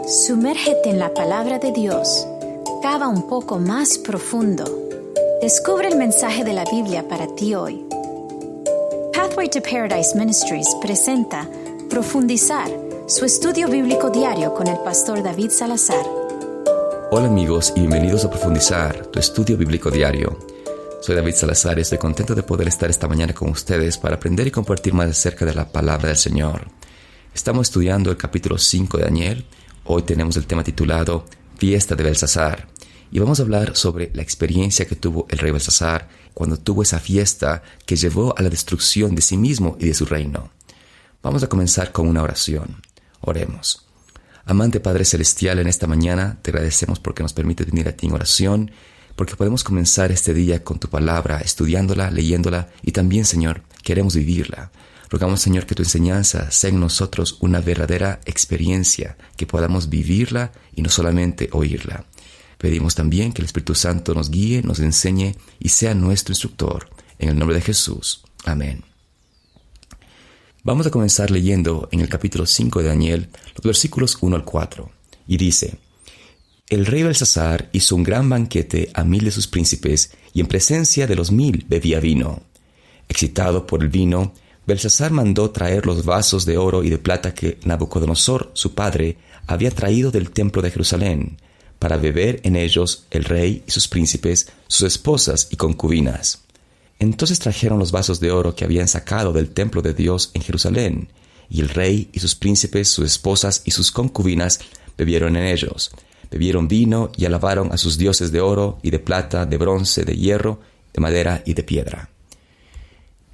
Sumérgete en la palabra de Dios. Cava un poco más profundo. Descubre el mensaje de la Biblia para ti hoy. Pathway to Paradise Ministries presenta Profundizar, su estudio bíblico diario con el pastor David Salazar. Hola amigos y bienvenidos a Profundizar, tu estudio bíblico diario. Soy David Salazar y estoy contento de poder estar esta mañana con ustedes para aprender y compartir más acerca de la palabra del Señor. Estamos estudiando el capítulo 5 de Daniel. Hoy tenemos el tema titulado Fiesta de Belsasar y vamos a hablar sobre la experiencia que tuvo el rey Belsasar cuando tuvo esa fiesta que llevó a la destrucción de sí mismo y de su reino. Vamos a comenzar con una oración. Oremos. Amante Padre Celestial, en esta mañana te agradecemos porque nos permite venir a ti en oración, porque podemos comenzar este día con tu palabra, estudiándola, leyéndola y también, Señor, queremos vivirla. Rogamos, Señor, que tu enseñanza sea en nosotros una verdadera experiencia, que podamos vivirla y no solamente oírla. Pedimos también que el Espíritu Santo nos guíe, nos enseñe y sea nuestro instructor. En el nombre de Jesús. Amén. Vamos a comenzar leyendo en el capítulo 5 de Daniel, los versículos 1 al 4. Y dice: El rey Belsasar hizo un gran banquete a 1000 de sus príncipes, y en presencia de los 1000 bebía vino. Excitado por el vino, Belsasar mandó traer los vasos de oro y de plata que Nabucodonosor, su padre, había traído del templo de Jerusalén, para beber en ellos el rey y sus príncipes, sus esposas y concubinas. Entonces trajeron los vasos de oro que habían sacado del templo de Dios en Jerusalén, y el rey y sus príncipes, sus esposas y sus concubinas bebieron en ellos. Bebieron vino y alabaron a sus dioses de oro y de plata, de bronce, de hierro, de madera y de piedra.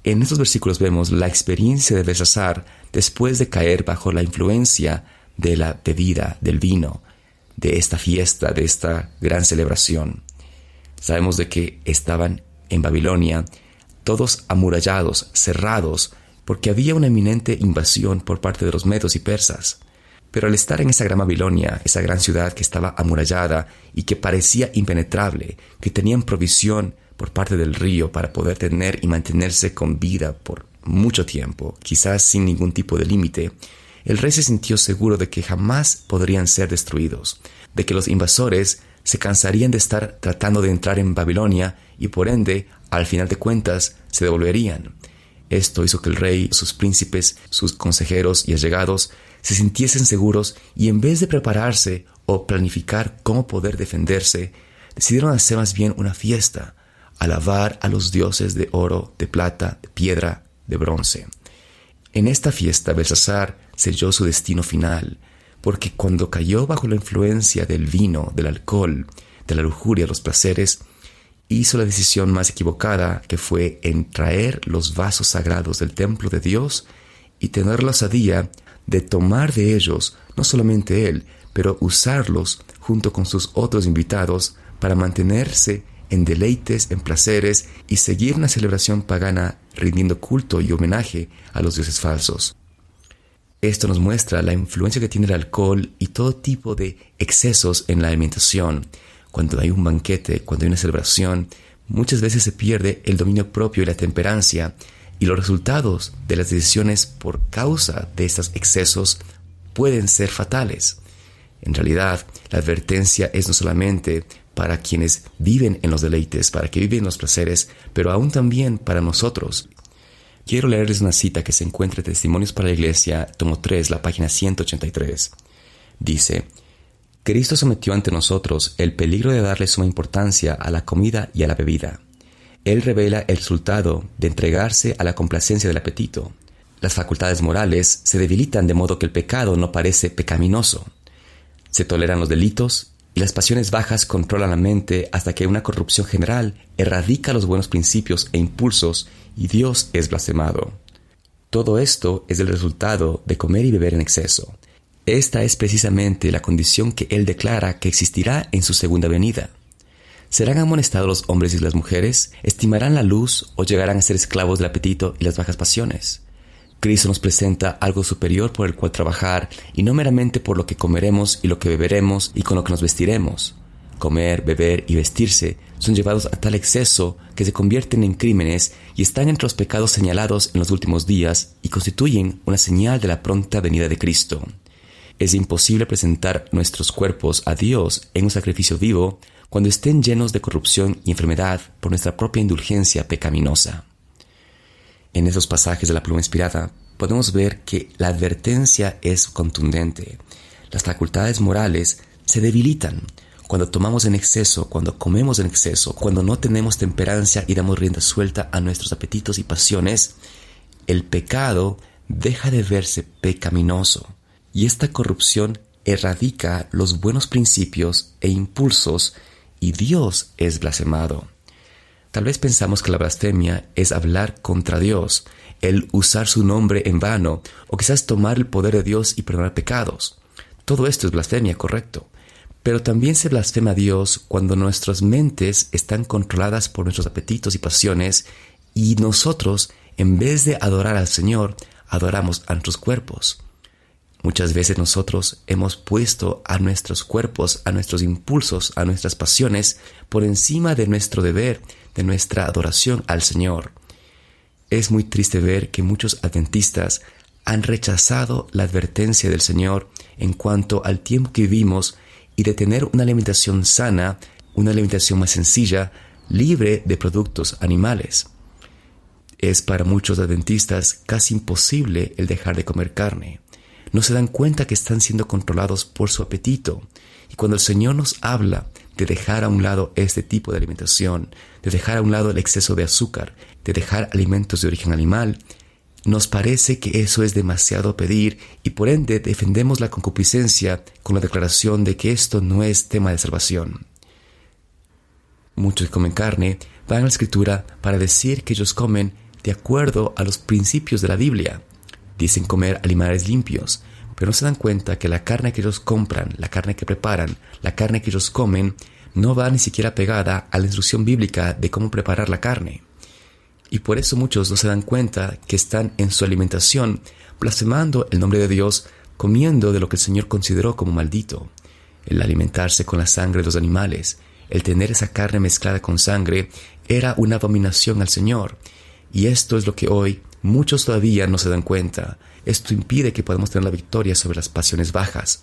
En estos versículos vemos la experiencia de Belsasar después de caer bajo la influencia de la bebida, del vino, de esta fiesta, de esta gran celebración. Sabemos de que estaban en Babilonia, todos amurallados, cerrados, porque había una inminente invasión por parte de los medos y persas. Pero al estar en esa gran Babilonia, esa gran ciudad que estaba amurallada y que parecía impenetrable, que tenían provisión por parte del río para poder tener y mantenerse con vida por mucho tiempo, quizás sin ningún tipo de límite, el rey se sintió seguro de que jamás podrían ser destruidos, de que los invasores se cansarían de estar tratando de entrar en Babilonia y por ende, al final de cuentas, se devolverían. Esto hizo que el rey, sus príncipes, sus consejeros y allegados se sintiesen seguros y en vez de prepararse o planificar cómo poder defenderse, decidieron hacer más bien una fiesta, alabar a los dioses de oro, de plata, de piedra, de bronce. En esta fiesta, Belsasar selló su destino final, porque cuando cayó bajo la influencia del vino, del alcohol, de la lujuria, los placeres, hizo la decisión más equivocada, que fue en traer los vasos sagrados del templo de Dios y tener la osadía de tomar de ellos, no solamente él, pero usarlos junto con sus otros invitados para mantenerse en deleites, en placeres y seguir una celebración pagana rindiendo culto y homenaje a los dioses falsos. Esto nos muestra la influencia que tiene el alcohol y todo tipo de excesos en la alimentación. Cuando hay un banquete, cuando hay una celebración, muchas veces se pierde el dominio propio y la temperancia, y los resultados de las decisiones por causa de estos excesos pueden ser fatales. En realidad, la advertencia es no solamente para quienes viven en los deleites, para que viven los placeres, pero aún también para nosotros. Quiero leerles una cita que se encuentra en Testimonios para la Iglesia, tomo 3, la página 183. Dice: Cristo sometió ante nosotros el peligro de darle suma importancia a la comida y a la bebida. Él revela el resultado de entregarse a la complacencia del apetito. Las facultades morales se debilitan de modo que el pecado no parece pecaminoso. Se toleran los delitos y las pasiones bajas controlan la mente hasta que una corrupción general erradica los buenos principios e impulsos y Dios es blasfemado. Todo esto es el resultado de comer y beber en exceso. Esta es precisamente la condición que Él declara que existirá en su segunda venida. ¿Serán amonestados los hombres y las mujeres? ¿Estimarán la luz o llegarán a ser esclavos del apetito y las bajas pasiones? Cristo nos presenta algo superior por el cual trabajar y no meramente por lo que comeremos y lo que beberemos y con lo que nos vestiremos. Comer, beber y vestirse son llevados a tal exceso que se convierten en crímenes y están entre los pecados señalados en los últimos días y constituyen una señal de la pronta venida de Cristo. Es imposible presentar nuestros cuerpos a Dios en un sacrificio vivo cuando estén llenos de corrupción y enfermedad por nuestra propia indulgencia pecaminosa. En esos pasajes de la pluma inspirada podemos ver que la advertencia es contundente. Las facultades morales se debilitan cuando tomamos en exceso, cuando comemos en exceso, cuando no tenemos temperancia y damos rienda suelta a nuestros apetitos y pasiones. El pecado deja de verse pecaminoso y esta corrupción erradica los buenos principios e impulsos y Dios es blasfemado. Tal vez pensamos que la blasfemia es hablar contra Dios, el usar su nombre en vano o quizás tomar el poder de Dios y perdonar pecados. Todo esto es blasfemia, correcto. Pero también se blasfema a Dios cuando nuestras mentes están controladas por nuestros apetitos y pasiones y nosotros, en vez de adorar al Señor, adoramos a nuestros cuerpos. Muchas veces nosotros hemos puesto a nuestros cuerpos, a nuestros impulsos, a nuestras pasiones por encima de nuestro deber, de nuestra adoración al Señor. Es muy triste ver que muchos adventistas han rechazado la advertencia del Señor en cuanto al tiempo que vivimos y de tener una alimentación sana, una alimentación más sencilla, libre de productos animales. Es para muchos adventistas casi imposible el dejar de comer carne. No se dan cuenta que están siendo controlados por su apetito. Y cuando el Señor nos habla de dejar a un lado este tipo de alimentación, de dejar a un lado el exceso de azúcar, de dejar alimentos de origen animal, nos parece que eso es demasiado pedir y por ende defendemos la concupiscencia con la declaración de que esto no es tema de salvación. Muchos que comen carne van a la Escritura para decir que ellos comen de acuerdo a los principios de la Biblia. Dicen comer animales limpios, pero no se dan cuenta que la carne que ellos compran, la carne que preparan, la carne que ellos comen, no va ni siquiera pegada a la instrucción bíblica de cómo preparar la carne. Y por eso muchos no se dan cuenta que están en su alimentación blasfemando el nombre de Dios, comiendo de lo que el Señor consideró como maldito. El alimentarse con la sangre de los animales, el tener esa carne mezclada con sangre, era una abominación al Señor. Y esto es lo que hoy muchos todavía no se dan cuenta. Esto impide que podamos tener la victoria sobre las pasiones bajas.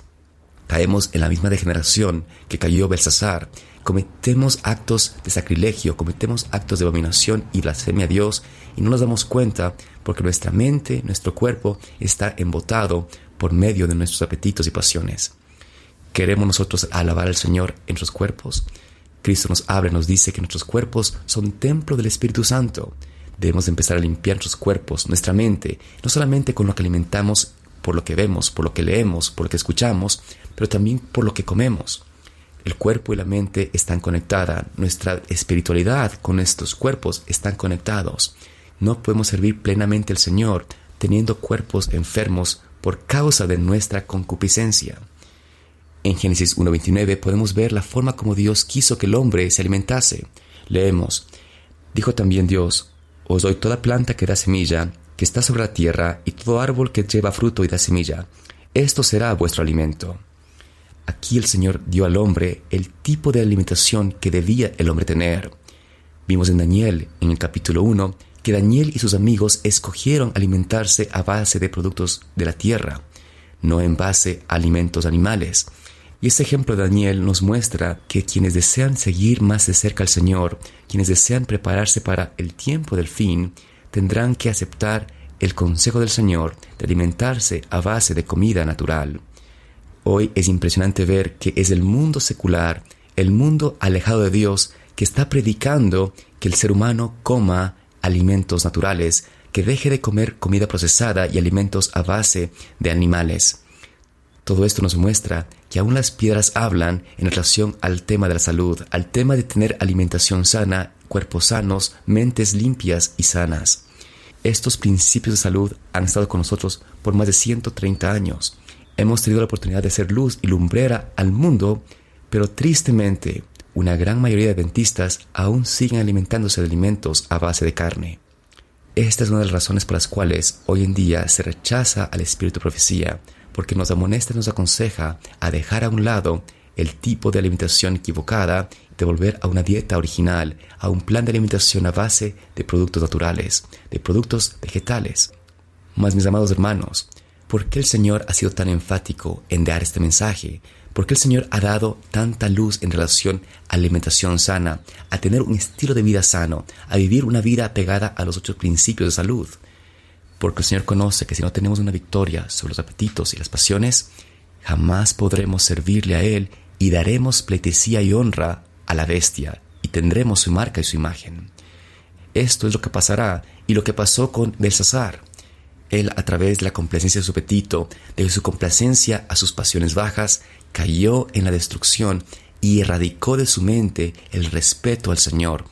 Caemos en la misma degeneración que cayó Belsasar. Cometemos actos de sacrilegio, cometemos actos de abominación y blasfemia a Dios y no nos damos cuenta porque nuestra mente, nuestro cuerpo está embotado por medio de nuestros apetitos y pasiones. ¿Queremos nosotros alabar al Señor en nuestros cuerpos? Cristo nos habla y nos dice que nuestros cuerpos son templo del Espíritu Santo. Debemos empezar a limpiar nuestros cuerpos, nuestra mente, no solamente con lo que alimentamos, por lo que vemos, por lo que leemos, por lo que escuchamos, pero también por lo que comemos. El cuerpo y la mente están conectadas, nuestra espiritualidad con estos cuerpos están conectados. No podemos servir plenamente al Señor teniendo cuerpos enfermos por causa de nuestra concupiscencia. En Génesis 1:29 podemos ver la forma como Dios quiso que el hombre se alimentase. Leemos: dijo también Dios: os doy toda planta que da semilla, que está sobre la tierra, y todo árbol que lleva fruto y da semilla. Esto será vuestro alimento. Aquí el Señor dio al hombre el tipo de alimentación que debía el hombre tener. Vimos en Daniel, en el capítulo 1, que Daniel y sus amigos escogieron alimentarse a base de productos de la tierra, no en base a alimentos animales. Y este ejemplo de Daniel nos muestra que quienes desean seguir más de cerca al Señor, quienes desean prepararse para el tiempo del fin, tendrán que aceptar el consejo del Señor de alimentarse a base de comida natural. Hoy es impresionante ver que es el mundo secular, el mundo alejado de Dios, que está predicando que el ser humano coma alimentos naturales, que deje de comer comida procesada y alimentos a base de animales. Todo esto nos muestra que aún las piedras hablan en relación al tema de la salud, al tema de tener alimentación sana, cuerpos sanos, mentes limpias y sanas. Estos principios de salud han estado con nosotros por más de 130 años. Hemos tenido la oportunidad de ser luz y lumbrera al mundo, pero tristemente, una gran mayoría de adventistas aún siguen alimentándose de alimentos a base de carne. Esta es una de las razones por las cuales hoy en día se rechaza al espíritu de profecía, porque nos amonesta y nos aconseja a dejar a un lado el tipo de alimentación equivocada y de volver a una dieta original, a un plan de alimentación a base de productos naturales, de productos vegetales. Mas, mis amados hermanos, ¿Por qué el Señor ha sido tan enfático en dar este mensaje? ¿Por qué el Señor ha dado tanta luz en relación a alimentación sana, a tener un estilo de vida sano, a vivir una vida pegada a los 8 principios de salud? Porque el Señor conoce que si no tenemos una victoria sobre los apetitos y las pasiones, jamás podremos servirle a Él y daremos pleitesía y honra a la bestia y tendremos su marca y su imagen. Esto es lo que pasará y lo que pasó con Belsasar. Él, a través de la complacencia de su apetito, de su complacencia a sus pasiones bajas, cayó en la destrucción y erradicó de su mente el respeto al Señor.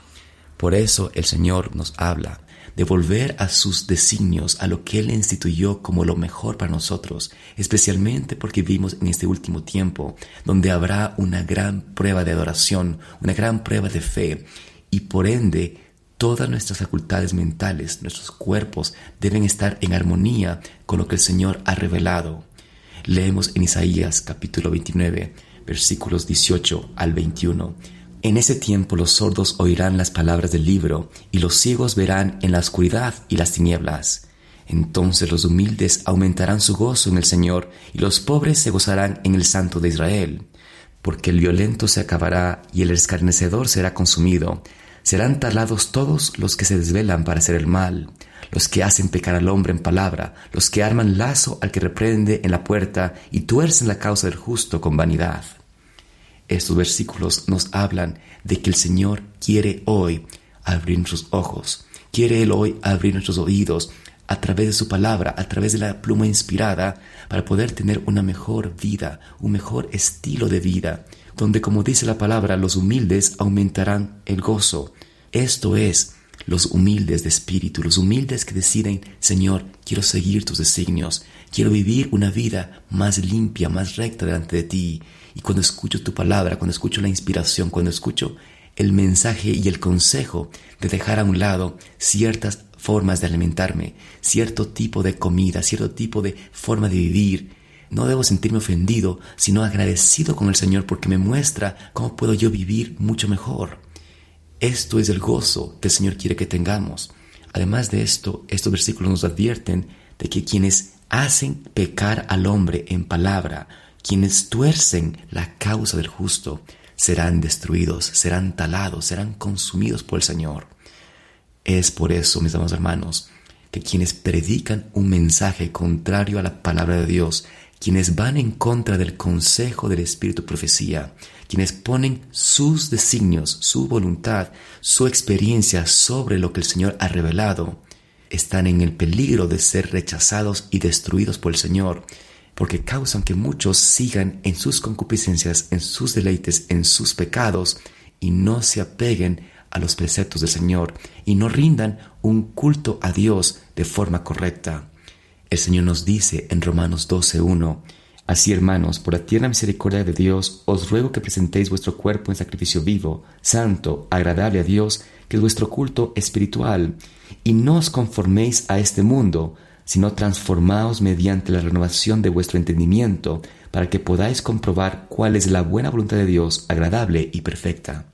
Por eso el Señor nos habla de volver a sus designios, a lo que Él instituyó como lo mejor para nosotros, especialmente porque vivimos en este último tiempo, donde habrá una gran prueba de adoración, una gran prueba de fe, y por ende, todas nuestras facultades mentales, nuestros cuerpos, deben estar en armonía con lo que el Señor ha revelado. Leemos en Isaías capítulo 29, versículos 18 al 21. En ese tiempo los sordos oirán las palabras del libro, y los ciegos verán en la oscuridad y las tinieblas. Entonces los humildes aumentarán su gozo en el Señor, y los pobres se gozarán en el Santo de Israel. Porque el violento se acabará, y el escarnecedor será consumido. Serán talados todos los que se desvelan para hacer el mal, los que hacen pecar al hombre en palabra, los que arman lazo al que reprende en la puerta y tuercen la causa del justo con vanidad. Estos versículos nos hablan de que el Señor quiere hoy abrir nuestros ojos, quiere Él hoy abrir nuestros oídos a través de su palabra, a través de la pluma inspirada, para poder tener una mejor vida, un mejor estilo de vida, donde, como dice la palabra, los humildes aumentarán el gozo. Esto es, los humildes de espíritu, los humildes que deciden: Señor, quiero seguir tus designios, quiero vivir una vida más limpia, más recta delante de ti. Y cuando escucho tu palabra, cuando escucho la inspiración, cuando escucho el mensaje y el consejo de dejar a un lado ciertas formas de alimentarme, cierto tipo de comida, cierto tipo de forma de vivir, no debo sentirme ofendido, sino agradecido con el Señor, porque me muestra cómo puedo yo vivir mucho mejor. Esto es el gozo que el Señor quiere que tengamos. Además de esto, estos versículos nos advierten de que quienes hacen pecar al hombre en palabra, quienes tuercen la causa del justo, serán destruidos, serán talados, serán consumidos por el Señor. Es por eso, mis amados hermanos, que quienes predican un mensaje contrario a la palabra de Dios, quienes van en contra del consejo del Espíritu de Profecía, quienes ponen sus designios, su voluntad, su experiencia sobre lo que el Señor ha revelado, están en el peligro de ser rechazados y destruidos por el Señor, porque causan que muchos sigan en sus concupiscencias, en sus deleites, en sus pecados, y no se apeguen a los preceptos del Señor, y no rindan un culto a Dios de forma correcta. El Señor nos dice en Romanos 12:1: Así, hermanos, por la tierna misericordia de Dios, os ruego que presentéis vuestro cuerpo en sacrificio vivo, santo, agradable a Dios, que es vuestro culto espiritual, y no os conforméis a este mundo, sino transformaos mediante la renovación de vuestro entendimiento, para que podáis comprobar cuál es la buena voluntad de Dios, agradable y perfecta.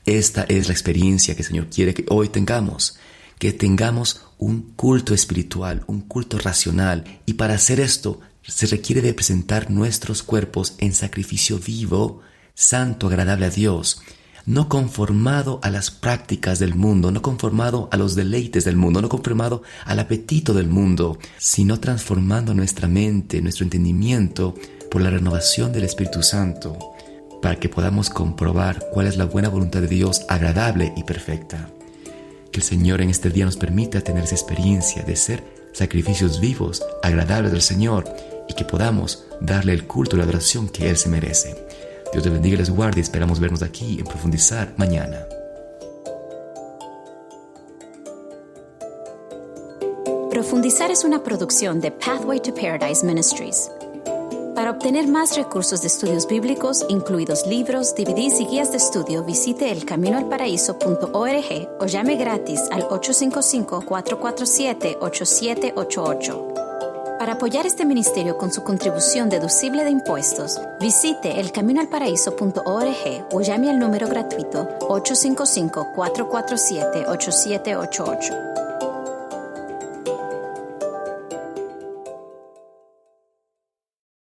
Esta es la experiencia que el Señor quiere que hoy tengamos, que tengamos un culto espiritual, un culto racional, y para hacer esto se requiere de presentar nuestros cuerpos en sacrificio vivo, santo, agradable a Dios, no conformado a las prácticas del mundo, no conformado a los deleites del mundo, no conformado al apetito del mundo, sino transformando nuestra mente, nuestro entendimiento por la renovación del Espíritu Santo, para que podamos comprobar cuál es la buena voluntad de Dios, agradable y perfecta. Que el Señor en este día nos permita tener esa experiencia de ser sacrificios vivos, agradables al Señor, y que podamos darle el culto y la adoración que Él se merece. Dios te bendiga y les guarde, y esperamos vernos aquí en Profundizar mañana. Profundizar es una producción de Pathway to Paradise Ministries. Para obtener más recursos de estudios bíblicos, incluidos libros, DVDs y guías de estudio, visite elcaminoalparaíso.org o llame gratis al 855-447-8788. Para apoyar este ministerio con su contribución deducible de impuestos, visite elcaminoalparaíso.org o llame al número gratuito 855-447-8788.